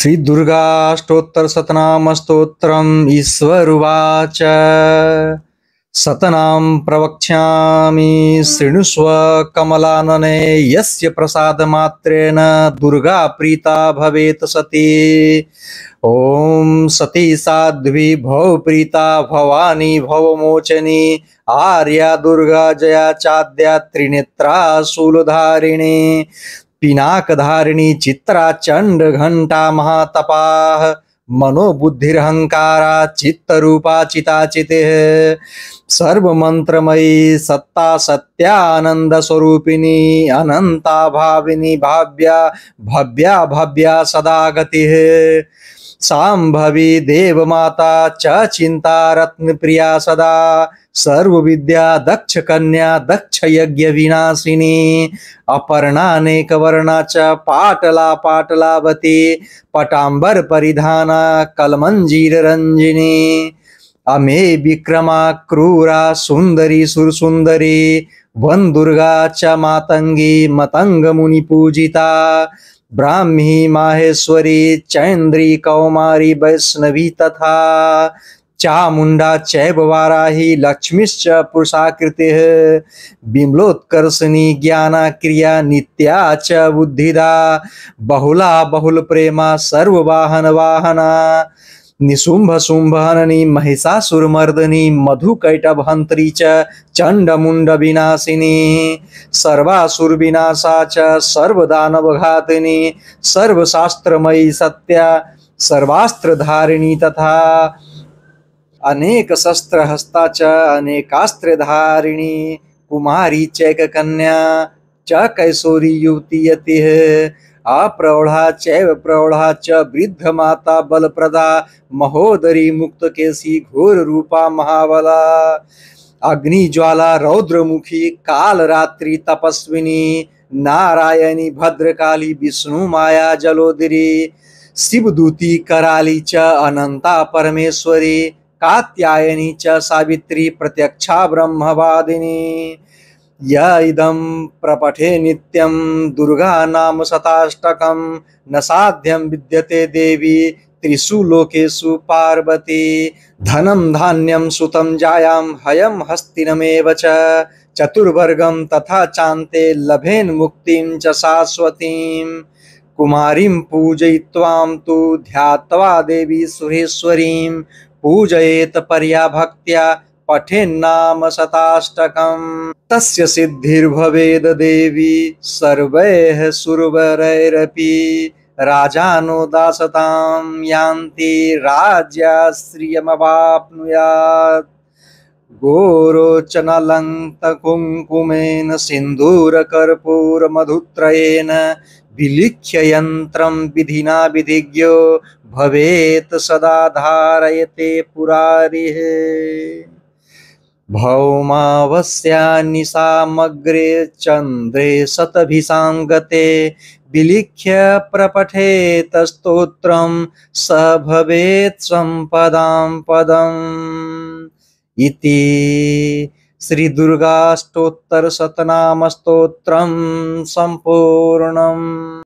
श्री दुर्गाष्टोत्तर शतनाम स्तोत्रम् ईश्वरुवाच शतनाम प्रवक्ष्यामि शृणुष्व कमलानने यस्य प्रसादमात्रेण दुर्गा प्रीता भवेत् सती। ओम सती साध्वी भव प्रीता भवानी भवमोचनी आर्या दुर्गा जया चाद्या त्रिनेत्रा शूलधारिणी पिनाकधारिणी चित्रा चंड घंटा महातपाः मनोबुद्धिरहंकारा चित्तरूपा चिताचिते सर्वमंत्रमयी सत्ता सत्यानंद स्वरूपिणी अनंता भाविनी भाव्या भव्या भव्या सदा गतिः सांभवी देवमाता च चिंता रत्न प्रिया सदा सर्व विद्या दक्ष कन्या दक्ष यज्ञ विनाशिनी अपर्णानेक वर्णा च पाटला पाटलावती पटांबर परिधाना कलमंजीर रंजिनी अमे विक्रमा क्रूरा सुंदरी सुरसुंदरी वन दुर्गा च मातंगी मतंग मुनि पूजिता ब्राह्मी माहेश्वरी चैन्द्री कौमारी वैष्णवी तथा चामुंडा चैव वाराही लक्ष्मीश्च पुरुषाकृतिः बिम्लोत्कर्षणी ज्ञाना क्रिया नित्या च बुद्धिदा बहुला बहुल प्रेमा सर्ववाहन वाहना निशुंभ शुंभहननी महिषासुरमर्दनी मधुकैटभहंत्री च चंडमुंड विनाशिनी सर्वासुर विनाशा च सर्वदानवघातिनी सर्वशास्त्रमयी सत्या सर्वास्त्रधारिणी तथा अनेक शस्त्र हस्ता च अनेकास्त्रधारिणी कुमारी चैक कन्या च कैशोरी युवती यतिः अप्रौढ़ा चैव प्रौढ़ा च वृद्ध माता बलप्रदा महोदरी मुक्तकेशी घोर रूपा महाबला अग्निज्वाला रौद्रमुखी काल रात्रि तपस्विनी नारायणी भद्रकाली विष्णु माया जलोदरी शिवदूती कराली च अनंता परमेश्वरी कात्यायनी च सावित्री प्रत्यक्षा ब्रह्मवादिनी य इदं प्रपठे नित्यं दुर्गा नाम शताष्टकं न साध्यं विद्यते देवी त्रिषु लोकेषु पार्वती धनं धान्यं सुतं जायां हयं हस्तिनमेव च चतुर्वर्गं तथा चान्ते लभेन मुक्तिं च शाश्वतीं कुमारीं पूजयित्वां तु ध्यात्वा देवी सुरेश्वरीं पूजयेत पर्या भक्त्या पठेन्नाम शताष्टकम् तस्य सिद्धिर्भवेद देवी सर्वैः सुरवरैरपि राजानो दासतां यान्ति राज्याश्रियमवाप्नुयात् गोरोचनालङ्कृतकुङ्कुमेन सिन्दूरकर्पूरमधुत्रयेन विलिख्य यन्त्रं विधिना विधिज्ञो भवेत् सदा धारयते पुरारिः भौमावस्या निशामग्रे चन्द्रे शतभिषाङ्गते विलिख्य प्रपठेत स्तोत्रं स भवेत् सम्पदां पदम् इति श्री दुर्गाष्टोत्तर शतनाम स्तोत्रं संपूर्णम्।